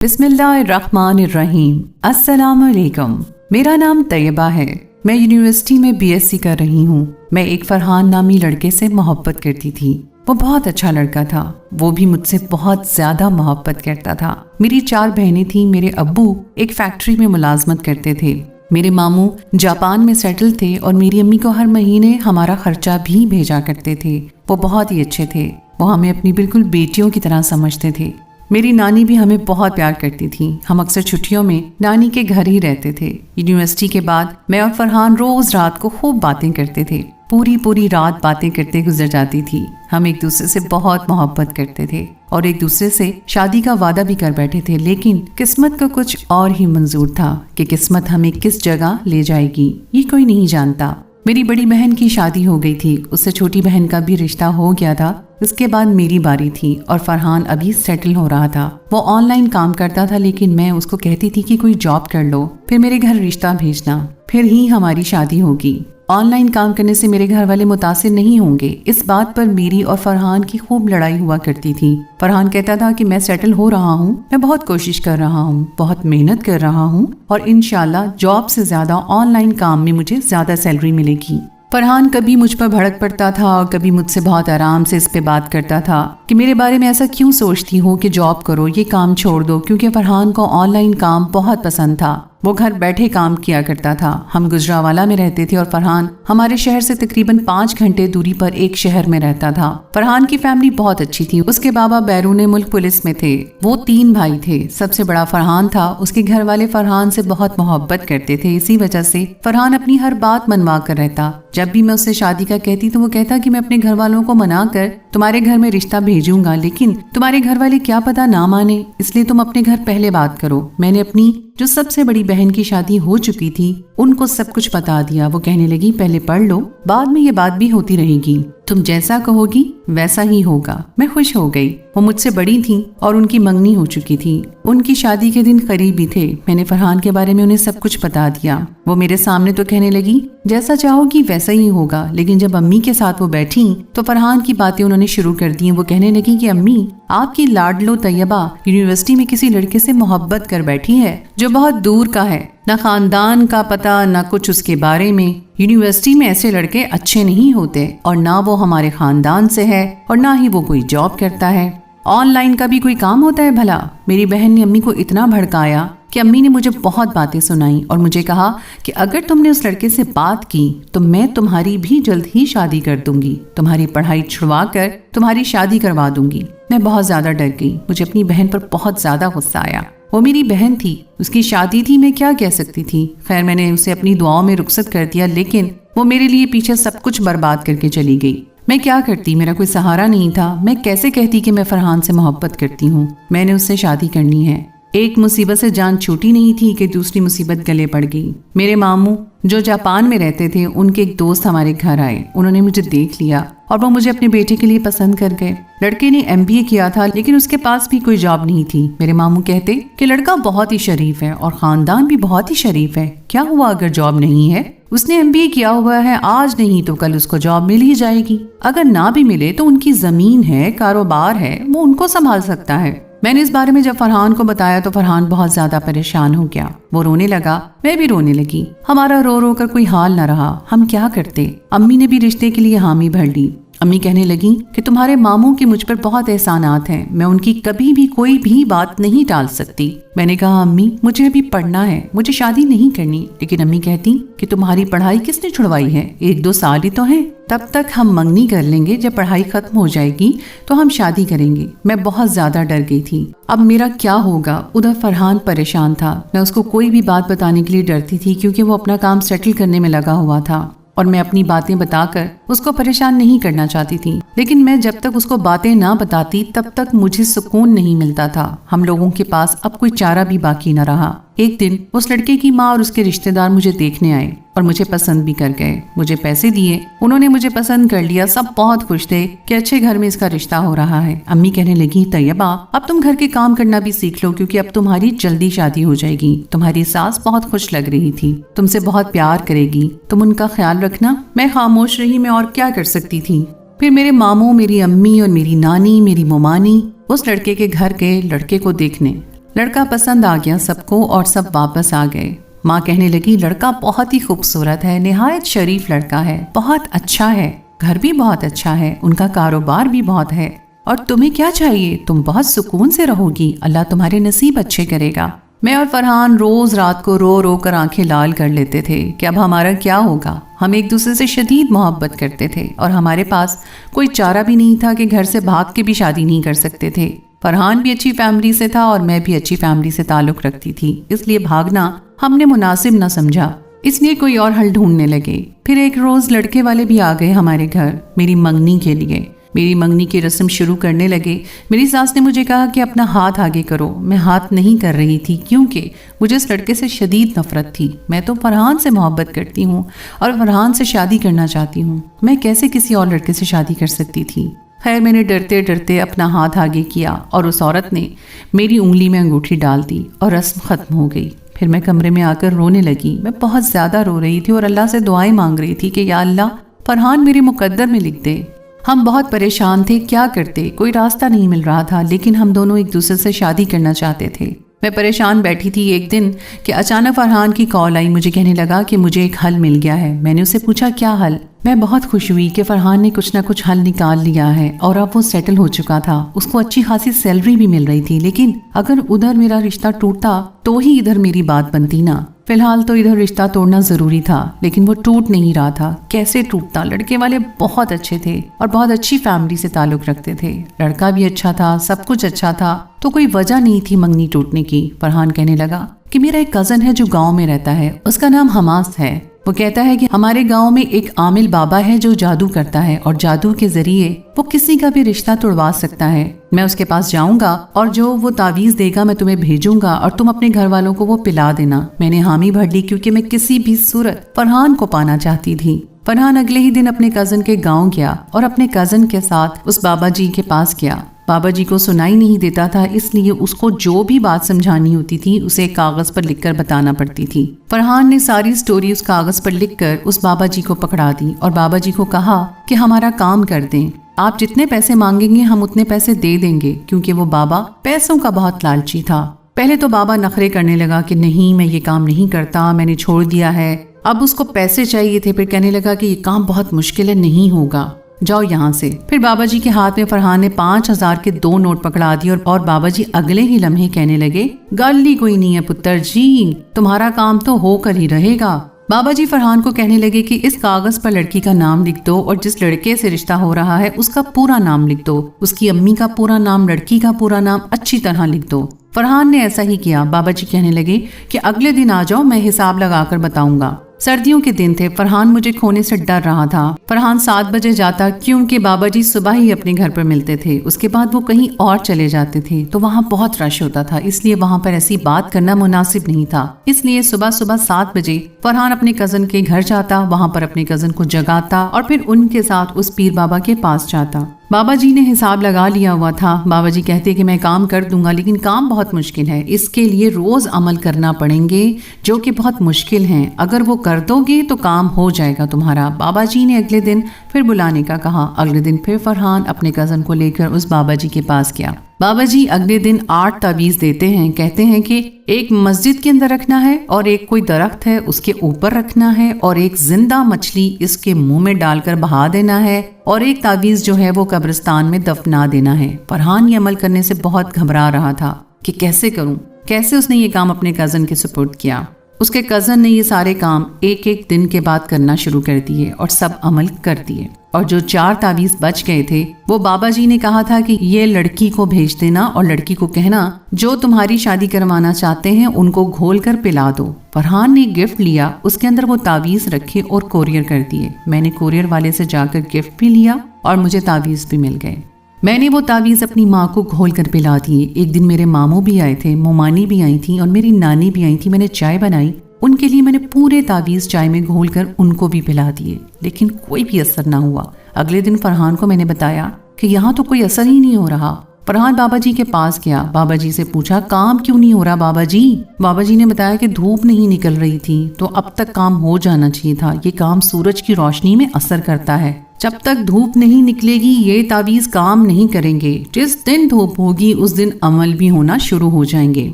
बिस्मिल्लाहिर्रहमानिर्रहीम। अस्सलाम वालेकुम। मेरा नाम तैयबा है। मैं यूनिवर्सिटी में बीएससी कर रही हूँ। मैं एक फरहान नामी लड़के से मोहब्बत करती थी। वो बहुत अच्छा लड़का था। वो भी मुझसे बहुत ज्यादा मोहब्बत करता था। मेरी 4 बहनें थीं। मेरे अब्बू एक फैक्ट्री में मुलाजमत करते थे। मेरे मामू जापान में सेटल थे और मेरी अम्मी को हर महीने हमारा खर्चा भी भेजा करते थे। वो बहुत ही अच्छे थे। वो हमें अपनी बिल्कुल बेटियों की तरह समझते थे। मेरी नानी भी हमें बहुत प्यार करती थी। हम अक्सर छुट्टियों में नानी के घर ही रहते थे। यूनिवर्सिटी के बाद मैं और फरहान रोज रात को खूब बातें करते थे। पूरी रात बातें करते गुजर जाती थी। हम एक दूसरे से बहुत मोहब्बत करते थे और एक दूसरे से शादी का वादा भी कर बैठे थे। लेकिन किस्मत को कुछ और ही मंजूर था कि किस्मत हमें किस जगह ले जाएगी ये कोई नहीं जानता। मेरी बड़ी बहन की शादी हो गई थी। उससे छोटी बहन का भी रिश्ता हो गया था। उसके बाद मेरी बारी थी और फरहान अभी सेटल हो रहा था। वो ऑनलाइन काम करता था लेकिन मैं उसको कहती थी कि कोई जॉब कर लो, फिर मेरे घर रिश्ता भेजना, फिर ही हमारी शादी होगी। ऑनलाइन काम करने से मेरे घर वाले मुतासिर नहीं होंगे। इस बात पर मेरी और फरहान की खूब लड़ाई हुआ करती थी। फरहान कहता था कि मैं सेटल हो रहा हूँ, मैं बहुत कोशिश कर रहा हूँ, बहुत मेहनत कर रहा हूँ और इंशाल्लाह जॉब से ज्यादा ऑनलाइन काम में मुझे ज्यादा सैलरी मिलेगी। फरहान कभी मुझ पर भड़क पड़ता था और कभी मुझसे बहुत आराम से इस पे बात करता था कि मेरे बारे में ऐसा क्यों सोचती हो कि जॉब करो, ये काम छोड़ दो, क्योंकि फरहान को ऑनलाइन काम बहुत पसंद था। वो घर बैठे काम किया करता था। हम गुजरावाला में रहते थे और फरहान हमारे शहर से तकरीबन 5 घंटे दूरी पर एक शहर में रहता था। फरहान की फैमिली बहुत अच्छी थी। उसके बाबा बैरून मुल्क पुलिस में थे। वो 3 भाई थे। सबसे बड़ा फरहान था। उसके घर वाले फरहान से बहुत मोहब्बत करते थे। इसी वजह से फरहान अपनी हर बात मनवा कर रहता। जब भी मैं उससे शादी का कहती तो वो कहता कि मैं अपने घर वालों को मना कर तुम्हारे घर में रिश्ता भेजूंगा, लेकिन तुम्हारे घर वाले क्या पता ना माने, इसलिए तुम अपने घर पहले बात करो। मैंने अपनी जो सबसे बड़ी बहन की शादी हो चुकी थी उनको सब कुछ बता दिया। वो कहने लगी पहले पढ़ लो, बाद में ये बात भी होती रहेगी, तुम जैसा कहोगी वैसा ही होगा। मैं खुश हो गई। वो मुझसे बड़ी थी और उनकी मंगनी हो चुकी थी। उनकी शादी के दिन करीब ही थे। मैंने फरहान के बारे में उन्हें सब कुछ बता दिया। वो मेरे सामने तो कहने लगी जैसा चाहोगी वैसा ही होगा, लेकिन जब अम्मी के साथ वो बैठी तो फरहान की बातें उन्होंने शुरू कर दी। वो कहने लगी कि अम्मी आपकी लाडलो तैयबा यूनिवर्सिटी में किसी लड़के से मोहब्बत कर बैठी है जो बहुत दूर का है, ना खानदान का पता ना कुछ उसके बारे में। यूनिवर्सिटी में ऐसे लड़के अच्छे नहीं होते और ना वो हमारे खानदान से है और ना ही वो कोई जॉब करता है। ऑनलाइन का भी कोई काम होता है भला? मेरी बहन ने अम्मी को इतना भड़काया कि अम्मी ने मुझे बहुत बातें सुनाई और मुझे कहा कि अगर तुमने उस लड़के से बात की तो मैं तुम्हारी भी जल्द ही शादी कर दूंगी, तुम्हारी पढ़ाई छुड़वा कर तुम्हारी शादी करवा दूंगी। मैं बहुत ज्यादा डर गई। मुझे अपनी बहन पर बहुत ज्यादा गुस्सा आया। वो मेरी बहन थी, उसकी शादी थी, मैं क्या कह सकती थी। खैर मैंने उसे अपनी दुआओं में रुखसत कर दिया, लेकिन वो मेरे लिए पीछे सब कुछ बर्बाद करके चली गई। मैं क्या करती, मेरा कोई सहारा नहीं था। मैं कैसे कहती कि मैं फरहान से मोहब्बत करती हूँ, मैंने उससे शादी करनी है। एक मुसीबत से जान छूटी नहीं थी कि दूसरी मुसीबत गले पड़ गई। मेरे मामू जो जापान में रहते थे, उनके एक दोस्त हमारे घर आए। उन्होंने मुझे देख लिया और वो मुझे अपने बेटे के लिए पसंद कर गए। लड़के ने MBA किया था लेकिन उसके पास भी कोई जॉब नहीं थी। मेरे मामू कहते कि लड़का बहुत ही शरीफ है और खानदान भी बहुत ही शरीफ है, क्या हुआ अगर जॉब नहीं है? उसने MBA किया हुआ है, आज नहीं तो कल उसको जॉब मिल ही जाएगी। अगर ना भी मिले तो उनकी जमीन है, कारोबार है, वो उनको संभाल सकता है। मैंने इस बारे में जब फरहान को बताया तो फरहान बहुत ज्यादा परेशान हो गया। वो रोने लगा, मैं भी रोने लगी। हमारा रो रो कर कोई हाल न रहा। हम क्या करते? अम्मी ने भी रिश्ते के लिए हामी भर ली। अम्मी कहने लगी कि तुम्हारे मामू के मुझ पर बहुत एहसानात हैं, मैं उनकी कभी भी कोई भी बात नहीं टाल सकती। मैंने कहा अम्मी मुझे अभी पढ़ना है, मुझे शादी नहीं करनी। लेकिन अम्मी कहती कि तुम्हारी पढ़ाई किसने छुड़वाई है, 1-2 साल ही तो है, तब तक हम मंगनी कर लेंगे, जब पढ़ाई खत्म हो जाएगी तो हम शादी करेंगे। मैं बहुत ज्यादा डर गई थी। अब मेरा क्या होगा? उधर फरहान परेशान था। मैं उसको कोई भी बात बताने के लिए डरती थी क्योंकि वो अपना काम सेटल करने में लगा हुआ था और मैं अपनी बातें बताकर उसको परेशान नहीं करना चाहती थी। लेकिन मैं जब तक उसको बातें ना बताती तब तक मुझे सुकून नहीं मिलता था। हम लोगों के पास अब कोई चारा भी बाकी न रहा। एक दिन उस लड़के की माँ और उसके रिश्तेदार मुझे देखने आए और मुझे पसंद भी कर गए। मुझे पैसे दिए, उन्होंने मुझे पसंद कर लिया। सब बहुत खुश थे कि अच्छे घर में इसका रिश्ता हो रहा है। अम्मी कहने लगी तैयबा अब तुम घर के काम करना भी सीख लो क्योंकि अब तुम्हारी जल्दी शादी हो जाएगी। तुम्हारी सास बहुत खुश लग रही थी, तुमसे बहुत प्यार करेगी, तुम उनका ख्याल रखना। मैं खामोश रही, मैं और क्या कर सकती थी। फिर मेरे मामू, मेरी अम्मी और मेरी नानी, मेरी मोमानी उस लड़के के घर के लड़के को देखने। لڑکا پسند آ گیا سب کو اور سب واپس آ گئے۔ ماں کہنے لگی لڑکا بہت ہی خوبصورت ہے، نہایت شریف لڑکا ہے، بہت اچھا ہے، گھر بھی بہت اچھا ہے، ان کا کاروبار بھی بہت ہے، اور تمہیں کیا چاہیے؟ تم بہت سکون سے رہو گی، اللہ تمہارے نصیب اچھے کرے گا۔ میں اور فرحان روز رات کو رو رو کر آنکھیں لال کر لیتے تھے کہ اب ہمارا کیا ہوگا۔ ہم ایک دوسرے سے شدید محبت کرتے تھے اور ہمارے پاس کوئی چارہ بھی نہیں تھا کہ گھر سے بھاگ کے بھی شادی نہیں کر سکتے تھے۔ فرحان بھی اچھی فیملی سے تھا اور میں بھی اچھی فیملی سے تعلق رکھتی تھی، اس لیے بھاگنا ہم نے مناسب نہ سمجھا، اس لیے کوئی اور حل ڈھونڈنے لگے۔ پھر ایک روز لڑکے والے بھی آ گئے ہمارے گھر میری منگنی کے لیے۔ میری منگنی کی رسم شروع کرنے لگے۔ میری ساس نے مجھے کہا کہ اپنا ہاتھ آگے کرو۔ میں ہاتھ نہیں کر رہی تھی کیونکہ مجھے اس لڑکے سے شدید نفرت تھی۔ میں تو فرحان سے محبت کرتی ہوں اور فرحان سے شادی کرنا چاہتی ہوں، میں کیسے کسی اور لڑکے سے شادی کر سکتی تھی؟ خیر میں نے ڈرتے ڈرتے اپنا ہاتھ آگے کیا اور اس عورت نے میری انگلی میں انگوٹھی ڈال دی اور رسم ختم ہو گئی۔ پھر میں کمرے میں آ کر رونے لگی۔ میں بہت زیادہ رو رہی تھی اور اللہ سے دعائیں مانگ رہی تھی کہ یا اللہ فرحان میرے مقدر میں لکھ دے۔ ہم بہت پریشان تھے، کیا کرتے؟ کوئی راستہ نہیں مل رہا تھا، لیکن ہم دونوں ایک دوسرے سے شادی کرنا چاہتے تھے۔ میں پریشان بیٹھی تھی ایک دن کہ اچانک فرحان کی کال آئی، مجھے کہنے لگا کہ مجھے ایک حل مل گیا ہے۔ میں نے اسے پوچھا کیا حل؟ میں بہت خوش ہوئی کہ فرحان نے کچھ نہ کچھ حل نکال لیا ہے اور اب وہ سیٹل ہو چکا تھا، اس کو اچھی خاصی سیلری بھی مل رہی تھی، لیکن اگر ادھر میرا رشتہ ٹوٹتا تو ہی ادھر میری بات بنتی نا۔ فی الحال تو ادھر رشتہ توڑنا ضروری تھا، لیکن وہ ٹوٹ نہیں رہا تھا۔ کیسے ٹوٹتا؟ لڑکے والے بہت اچھے تھے اور بہت اچھی فیملی سے تعلق رکھتے تھے، لڑکا بھی اچھا تھا، سب کچھ اچھا تھا، تو کوئی وجہ نہیں تھی منگنی ٹوٹنے کی۔ فرحان کہنے لگا کہ میرا ایک کزن ہے جو گاؤں میں رہتا ہے، اس کا نام حماس ہے، وہ کہتا ہے کہ ہمارے گاؤں میں ایک عامل بابا ہے جو جادو کرتا ہے اور جادو کے ذریعے وہ کسی کا بھی رشتہ توڑوا سکتا ہے۔ میں اس کے پاس جاؤں گا اور جو وہ تعویذ دے گا میں تمہیں بھیجوں گا اور تم اپنے گھر والوں کو وہ پلا دینا۔ میں نے حامی بھر لی کیونکہ میں کسی بھی صورت فرحان کو پانا چاہتی تھی۔ فرحان اگلے ہی دن اپنے کزن کے گاؤں گیا اور اپنے کزن کے ساتھ اس بابا جی کے پاس گیا۔ بابا جی کو سنائی نہیں دیتا تھا، اس لیے اس کو جو بھی بات سمجھانی ہوتی تھی اسے کاغذ پر لکھ کر بتانا پڑتی تھی۔ فرحان نے ساری سٹوری اس کاغذ پر لکھ کر اس بابا جی کو پکڑا دی اور بابا جی کو کہا کہ ہمارا کام کر دیں، آپ جتنے پیسے مانگیں گے ہم اتنے پیسے دے دیں گے، کیونکہ وہ بابا پیسوں کا بہت لالچی تھا۔ پہلے تو بابا نخرے کرنے لگا کہ نہیں میں یہ کام نہیں کرتا، میں نے چھوڑ دیا ہے۔ اب اس کو پیسے چاہیے تھے، پھر کہنے لگا کہ یہ کام بہت مشکل ہے، نہیں ہوگا، جاؤ یہاں سے۔ پھر بابا جی کے ہاتھ میں فرحان نے 5000 کے 2 نوٹ پکڑا دیے اور بابا جی اگلے ہی لمحے کہنے لگے گالی کوئی نہیں ہے پتر جی، تمہارا کام تو ہو کر ہی رہے گا۔ بابا جی فرحان کو کہنے لگے کہ اس کاغذ پر لڑکی کا نام لکھ دو اور جس لڑکے سے رشتہ ہو رہا ہے اس کا پورا نام لکھ دو، اس کی امی کا پورا نام، لڑکی کا پورا نام اچھی طرح لکھ دو۔ فرحان نے ایسا ہی کیا۔ بابا جی کہنے لگے کہ اگلے دن آ جاؤ، میں حساب لگا کر بتاؤں گا۔ سردیوں کے دن تھے، فرحان مجھے کھونے سے ڈر رہا تھا۔ فرحان 7 بجے جاتا کیونکہ بابا جی صبح ہی اپنے گھر پر ملتے تھے، اس کے بعد وہ کہیں اور چلے جاتے تھے تو وہاں بہت رش ہوتا تھا، اس لیے وہاں پر ایسی بات کرنا مناسب نہیں تھا۔ اس لیے صبح 7 بجے فرحان اپنے کزن کے گھر جاتا، وہاں پر اپنے کزن کو جگاتا اور پھر ان کے ساتھ اس پیر بابا کے پاس جاتا۔ بابا جی نے حساب لگا لیا ہوا تھا۔ بابا جی کہتے کہ میں کام کر دوں گا، لیکن کام بہت مشکل ہے، اس کے لیے روز عمل کرنا پڑیں گے جو کہ بہت مشکل ہیں، اگر وہ کر دو گے تو کام ہو جائے گا تمہارا۔ بابا جی نے اگلے دن پھر بلانے کا کہا۔ اگلے دن پھر فرحان اپنے کزن کو لے کر اس بابا جی کے پاس گیا۔ بابا جی اگلے دن 8 تعویذ دیتے ہیں، کہتے ہیں کہ ایک مسجد کے اندر رکھنا ہے اور ایک کوئی درخت ہے اس کے اوپر رکھنا ہے اور ایک زندہ مچھلی اس کے منہ میں ڈال کر بہا دینا ہے اور ایک تعویذ جو ہے وہ قبرستان میں دفنا دینا ہے۔ فرحان یہ عمل کرنے سے بہت گھبرا رہا تھا کہ کیسے کروں، کیسے اس نے یہ کام اپنے کزن کے سپرد کیا۔ اس کے کزن نے یہ سارے کام ایک دن کے بعد کرنا شروع کر دیے اور سب عمل کر دیے، اور جو 4 تعویذ بچ گئے تھے وہ بابا جی نے کہا تھا کہ یہ لڑکی کو بھیج دینا اور لڑکی کو کہنا جو تمہاری شادی کروانا چاہتے ہیں ان کو گھول کر پلا دو۔ فرحان نے گفٹ لیا، اس کے اندر وہ تعویذ رکھے اور کوریئر کر دیے۔ میں نے کوریئر والے سے جا کر گفٹ بھی لیا اور مجھے تعویذ بھی مل گئے۔ میں نے وہ تعویذ اپنی ماں کو گھول کر پلا دیے۔ ایک دن میرے ماموں بھی آئے تھے، مومانی بھی آئی تھیں اور میری نانی بھی آئی تھی۔ میں نے چائے بنائی، ان کے لیے میں نے پورے تعویذ چائے میں گھول کر ان کو بھی پلا دیے، لیکن کوئی بھی اثر نہ ہوا۔ اگلے دن فرحان کو میں نے بتایا کہ یہاں تو کوئی اثر ہی نہیں ہو رہا۔ فرحان بابا جی کے پاس گیا، بابا جی سے پوچھا کام کیوں نہیں ہو رہا بابا جی؟ بابا جی نے بتایا کہ دھوپ نہیں نکل رہی تھی تو اب تک کام ہو جانا چاہیے تھا، یہ کام سورج کی روشنی میں اثر کرتا ہے، جب تک دھوپ نہیں نکلے گی یہ تعویذ کام نہیں کریں گے، جس دن دھوپ ہوگی اس دن عمل بھی ہونا شروع ہو جائیں گے۔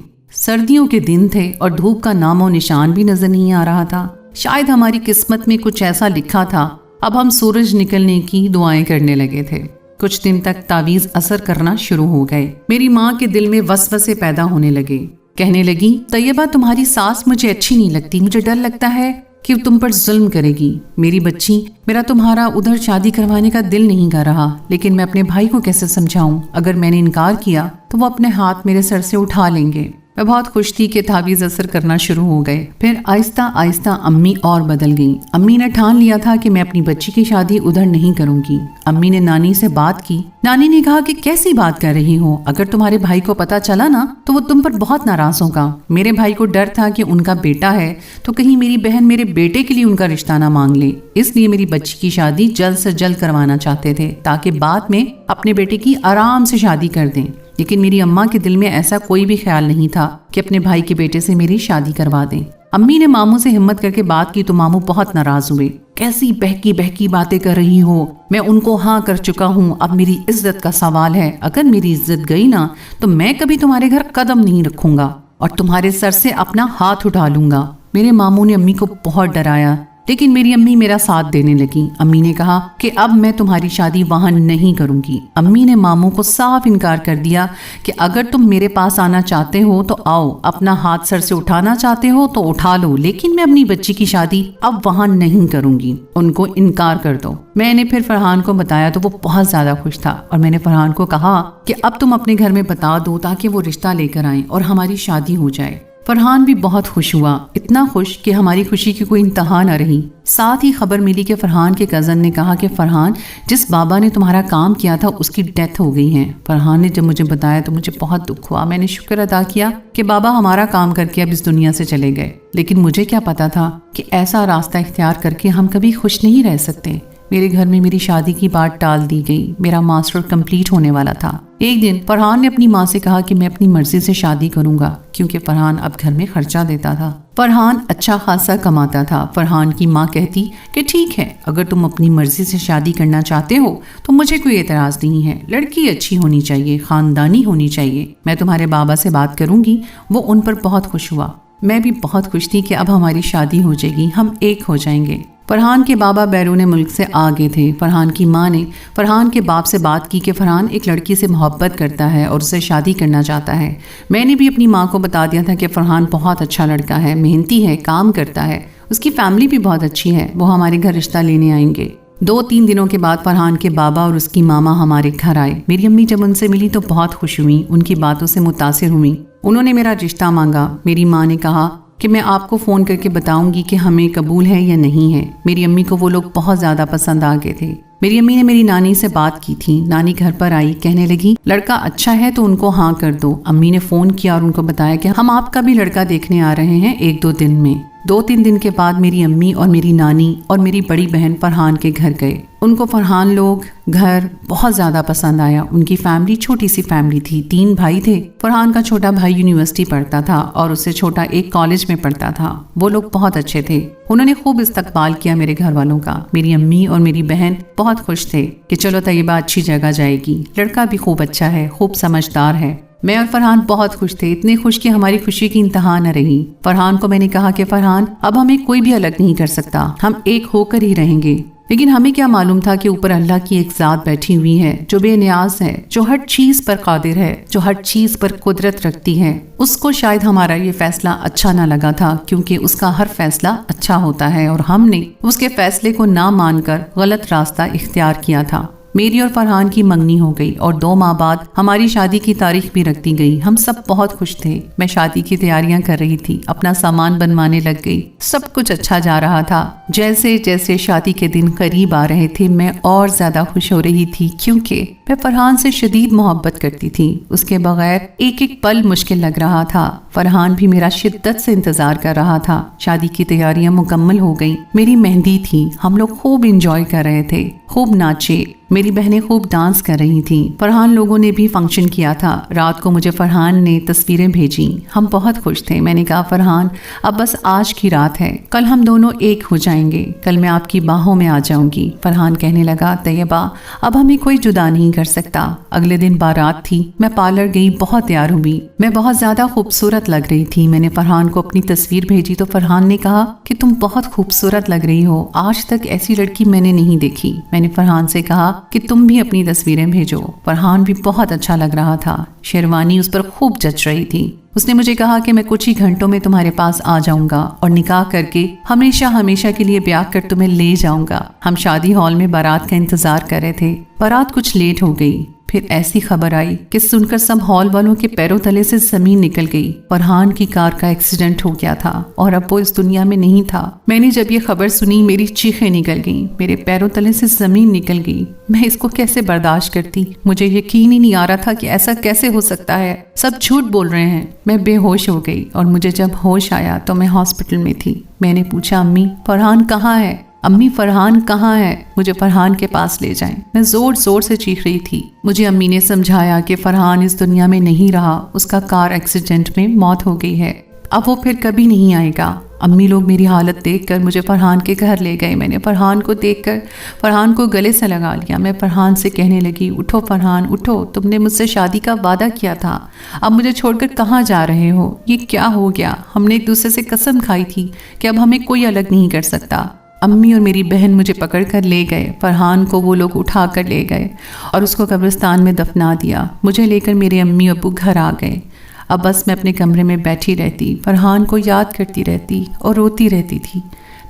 सर्दियों के दिन थे और धूप का नामो निशान भी नजर नहीं आ रहा था। शायद हमारी किस्मत में कुछ ऐसा लिखा था। अब हम सूरज निकलने की दुआएं करने लगे थे। कुछ दिन तक तावीज असर करना शुरू हो गए। मेरी माँ के दिल में वसवसे पैदा होने लगे। कहने लगी, तैयबा तुम्हारी सास मुझे अच्छी नहीं लगती, मुझे डर लगता है कि तुम पर जुल्म करेगी। मेरी बच्ची, मेरा तुम्हारा उधर शादी करवाने का दिल नहीं कर रहा, लेकिन मैं अपने भाई को कैसे समझाऊं? अगर मैंने इनकार किया तो वो अपने हाथ मेरे सर से उठा लेंगे। मैं बहुत खुश थी कि तावीज़ असर करना शुरू हो गए। फिर आहिस्ता आहिस्ता अम्मी और बदल गई। अम्मी ने ठान लिया था कि मैं अपनी बच्ची की शादी उधर नहीं करूंगी। अम्मी ने नानी से बात की। नानी ने कहा कि कैसी बात कर रही हो, अगर तुम्हारे भाई को पता चला ना तो वो तुम पर बहुत नाराज होगा। मेरे भाई को डर था कि उनका बेटा है तो कहीं मेरी बहन मेरे बेटे के लिए उनका रिश्ता ना मांग ले, इसलिए मेरी बच्ची की शादी जल्द से जल्द करवाना चाहते थे ताकि बाद में अपने बेटे की आराम से शादी कर दें। लेकिन मेरी अम्मा के दिल में ऐसा कोई भी ख्याल नहीं था कि अपने भाई के बेटे से मेरी शादी करवा दें। अम्मी ने मामू से हिम्मत करके बात की तो मामू बहुत नाराज हुए। कैसी बहकी बहकी बातें कर रही हो, मैं उनको हाँ कर चुका हूँ, अब मेरी इज्जत का सवाल है। अगर मेरी इज्जत गई ना तो मैं कभी तुम्हारे घर कदम नहीं रखूंगा और तुम्हारे सर से अपना हाथ उठा लूंगा। मेरे मामू ने अम्मी को बहुत डराया, लेकिन मेरी अम्मी मेरा साथ देने लगी। अम्मी ने कहा कि अब मैं तुम्हारी शादी वहां नहीं करूंगी। अम्मी ने मामू को साफ इनकार कर दिया कि अगर तुम मेरे पास आना चाहते हो तो आओ, अपना हाथ सर से उठाना चाहते हो तो उठा लो, लेकिन मैं अपनी बच्ची की शादी अब वहां नहीं करूंगी। उनको इनकार कर दो। मैंने फिर फरहान को बताया तो वो बहुत ज्यादा खुश था और मैंने फरहान को कहा कि अब तुम अपने घर में बता दो ताकि वो रिश्ता लेकर आए और हमारी शादी हो जाए। फरहान भी बहुत खुश हुआ, इतना खुश कि हमारी खुशी की कोई इंतहा न रही। साथ ही खबर मिली कि फरहान के कज़न ने कहा कि फरहान, जिस बाबा ने तुम्हारा काम किया था उसकी डेथ हो गई है। फरहान ने जब मुझे बताया तो मुझे बहुत दुख हुआ। मैंने शुक्र अदा किया कि बाबा हमारा काम करके अब इस दुनिया से चले गए, लेकिन मुझे क्या पता था कि ऐसा रास्ता इख्तियार करके हम कभी खुश नहीं रह सकते। मेरे घर में मेरी शादी की बात टाल दी गई। मेरा मास्टर कंप्लीट होने वाला था। एक दिन फरहान ने अपनी माँ से कहा कि मैं अपनी मर्जी से शादी करूंगा, क्योंकि फरहान अब घर में खर्चा देता था। फरहान अच्छा खासा कमाता था। फरहान की माँ कहती कि ठीक है, अगर तुम अपनी मर्जी से शादी करना चाहते हो तो मुझे कोई एतराज नहीं है। लड़की अच्छी होनी चाहिए, खानदानी होनी चाहिए। मैं तुम्हारे बाबा से बात करूंगी। वो उन पर बहुत खुश हुआ। मैं भी बहुत खुश थी कि अब हमारी शादी हो जाएगी, हम एक हो जाएंगे। फरहान के बाबा बैरून मुल्क से आ गए थे। फरहान की माँ ने फरहान के बाप से बात की कि फरहान एक लड़की से मोहब्बत करता है और उससे शादी करना चाहता है। मैंने भी अपनी माँ को बता दिया था कि फरहान बहुत अच्छा लड़का है, मेहनती है, काम करता है, उसकी फैमिली भी बहुत अच्छी है, वो हमारे घर रिश्ता लेने आएंगे। 2-3 दिनों के बाद फरहान के बाबा और उसकी मामा हमारे घर आए। मेरी अम्मी जब उनसे मिली तो बहुत खुश हुई, उनकी बातों से मुतासिर हुई। उन्होंने मेरा रिश्ता मांगा। मेरी माँ ने कहा कि मैं आपको फ़ोन करके बताऊंगी कि हमें कबूल है या नहीं है। मेरी अम्मी को वो लोग बहुत ज़्यादा पसंद आ गए थे। मेरी अम्मी ने मेरी नानी से बात की थी। नानी घर पर आई, कहने लगी लड़का अच्छा है तो उनको हाँ कर दो। अम्मी ने फ़ोन किया और उनको बताया कि हम आपका भी लड़का देखने आ रहे हैं 1-2 दिन में। 2-3 दिन के बाद मेरी अम्मी और मेरी नानी और मेरी बड़ी बहन फरहान के घर गए। उनको फरहान लोग घर बहुत ज़्यादा पसंद आया। उनकी फैमिली छोटी सी फैमिली थी, 3 भाई थे। फरहान का छोटा भाई यूनिवर्सिटी पढ़ता था और उससे छोटा एक कॉलेज में पढ़ता था। वो लोग बहुत अच्छे थे। उन्होंने खूब इस्तकबाल किया मेरे घर वालों का। मेरी अम्मी और मेरी बहन बहुत खुश थे कि चलो तैयबा अच्छी जगह जाएगी, लड़का भी खूब अच्छा है, खूब समझदार है। मैं और फरहान बहुत खुश थे, इतने खुश कि हमारी खुशी की इंतहा न रही। फरहान को मैंने कहा कि फरहान, अब हमें कोई भी अलग नहीं कर सकता, हम एक होकर ही रहेंगे। लेकिन हमें क्या मालूम था कि ऊपर अल्लाह की एक ज़ात बैठी हुई है जो बेनियाज है, जो हर चीज़ पर कादिर है, जो हर चीज़ पर कुदरत रखती है। उसको शायद हमारा ये फैसला अच्छा ना लगा था, क्योंकि उसका हर फैसला अच्छा होता है और हमने उसके फैसले को ना मानकर गलत रास्ता इख्तियार किया था। मेरी और फरहान की मंगनी हो गई और 2 माह बाद हमारी शादी की तारीख भी रख दी गई। हम सब बहुत खुश थे। मैं शादी की तैयारियां कर रही थी, अपना सामान बनवाने लग गई। सब कुछ अच्छा जा रहा था। जैसे जैसे शादी के दिन करीब आ रहे थे मैं और ज्यादा खुश हो रही थी, क्योंकि मैं फरहान से शदीद मोहब्बत करती थी। उसके बगैर एक एक पल मुश्किल लग रहा था। फरहान भी मेरा शिद्दत से इंतजार कर रहा था। शादी की तैयारियां मुकम्मल हो गई। मेरी मेहंदी थी, हम लोग खूब इंजॉय कर रहे थे, खूब नाचे। मेरी बहनें खूब डांस कर रही थीं। फरहान लोगों ने भी फंक्शन किया था। रात को मुझे फरहान ने तस्वीरें भेजी। हम बहुत खुश थे। मैंने कहा फरहान, अब बस आज की रात है, कल हम दोनों एक हो जाएंगे। جائیں گے, کل میں آپ کی باہوں میں آ جاؤں گی. فرحان کہنے لگا, طیبہ اب ہمیں کوئی جدا نہیں کر سکتا. اگلے دن بارات تھی. میں پارلر گئی, بہت تیار ہوئی. میں بہت زیادہ خوبصورت لگ رہی تھی. میں نے فرحان کو اپنی تصویر بھیجی تو فرحان نے کہا کہ تم بہت خوبصورت لگ رہی ہو, آج تک ایسی لڑکی میں نے نہیں دیکھی. میں نے فرحان سے کہا کہ تم بھی اپنی تصویریں بھیجو. فرحان بھی بہت اچھا لگ رہا تھا. شیروانی اس پر خوب جچ رہی تھی. اس نے مجھے کہا کہ میں کچھ ہی گھنٹوں میں تمہارے پاس آ جاؤں گا اور نکاح کر کے ہمیشہ ہمیشہ کے لیے بیاہ کر تمہیں لے جاؤں گا. ہم شادی ہال میں بارات کا انتظار کر رہے تھے. بارات کچھ لیٹ ہو گئی. پھر ایسی خبر آئی کہ سن کر سب ہال والوں کے پیروں تلے سے زمین نکل گئی. فرحان کی کار کا ایکسیڈنٹ ہو گیا تھا اور اب وہ اس دنیا میں نہیں تھا. میں نے جب یہ خبر سنی میری چیخیں نکل گئیں, میرے پیروں تلے سے زمین نکل گئی. میں اس کو کیسے برداشت کرتی؟ مجھے یقین ہی نہیں آ رہا تھا کہ ایسا کیسے ہو سکتا ہے. سب جھوٹ بول رہے ہیں. میں بے ہوش ہو گئی اور مجھے جب ہوش آیا تو میں ہاسپٹل میں تھی. میں نے پوچھا, امی فرحان کہاں ہے؟ امی فرحان کہاں ہے؟ مجھے فرحان کے پاس لے جائیں. میں زور زور سے چیخ رہی تھی. مجھے امی نے سمجھایا کہ فرحان اس دنیا میں نہیں رہا, اس کا کار ایکسیڈنٹ میں موت ہو گئی ہے, اب وہ پھر کبھی نہیں آئے گا. امی لوگ میری حالت دیکھ کر مجھے فرحان کے گھر لے گئے. میں نے فرحان کو دیکھ کر فرحان کو گلے سے لگا لیا. میں فرحان سے کہنے لگی, اٹھو فرحان اٹھو, تم نے مجھ سے شادی کا وعدہ کیا تھا, اب مجھے چھوڑ کر کہاں جا رہے ہو؟ یہ کیا ہو گیا؟ ہم نے ایک دوسرے سے قسم کھائی تھی کہ اب ہمیں کوئی الگ نہیں کر سکتا. امی اور میری بہن مجھے پکڑ کر لے گئے. فرحان کو وہ لوگ اٹھا کر لے گئے اور اس کو قبرستان میں دفنا دیا. مجھے لے کر میرے امی ابو گھر آ گئے. اب بس میں اپنے کمرے میں بیٹھی رہتی, فرحان کو یاد کرتی رہتی اور روتی رہتی تھی.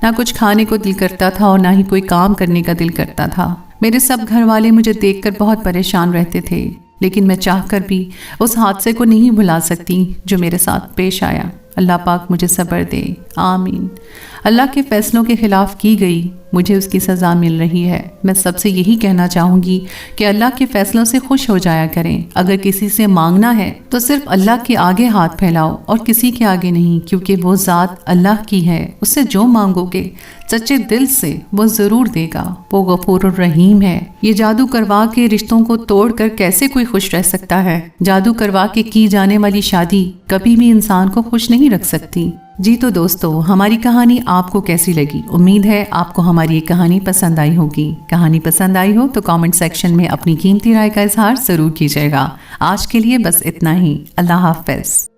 نہ کچھ کھانے کو دل کرتا تھا اور نہ ہی کوئی کام کرنے کا دل کرتا تھا. میرے سب گھر والے مجھے دیکھ کر بہت پریشان رہتے تھے, لیکن میں چاہ کر بھی اس حادثے کو نہیں بھلا سکتی جو میرے ساتھ پیش آیا. اللہ پاک مجھے صبر دے, آمین. اللہ کے فیصلوں کے خلاف کی گئی, مجھے اس کی سزا مل رہی ہے. میں سب سے یہی کہنا چاہوں گی کہ اللہ کے فیصلوں سے خوش ہو جایا کریں. اگر کسی سے مانگنا ہے تو صرف اللہ کے آگے ہاتھ پھیلاؤ اور کسی کے آگے نہیں, کیونکہ وہ ذات اللہ کی ہے. اس سے جو مانگو گے سچے دل سے وہ ضرور دے گا. وہ غفور الرحیم ہے. یہ جادو کروا کے رشتوں کو توڑ کر کیسے کوئی خوش رہ سکتا ہے؟ جادو کروا کے کی جانے والی شادی کبھی بھی انسان کو خوش نہیں رکھ سکتی. جی تو دوستو, ہماری کہانی آپ کو کیسی لگی؟ امید ہے آپ کو ہماری یہ کہانی پسند آئی ہوگی. کہانی پسند آئی ہو تو کامنٹ سیکشن میں اپنی قیمتی رائے کا اظہار ضرور کیجیے گا. آج کے لیے بس اتنا ہی. اللہ حافظ.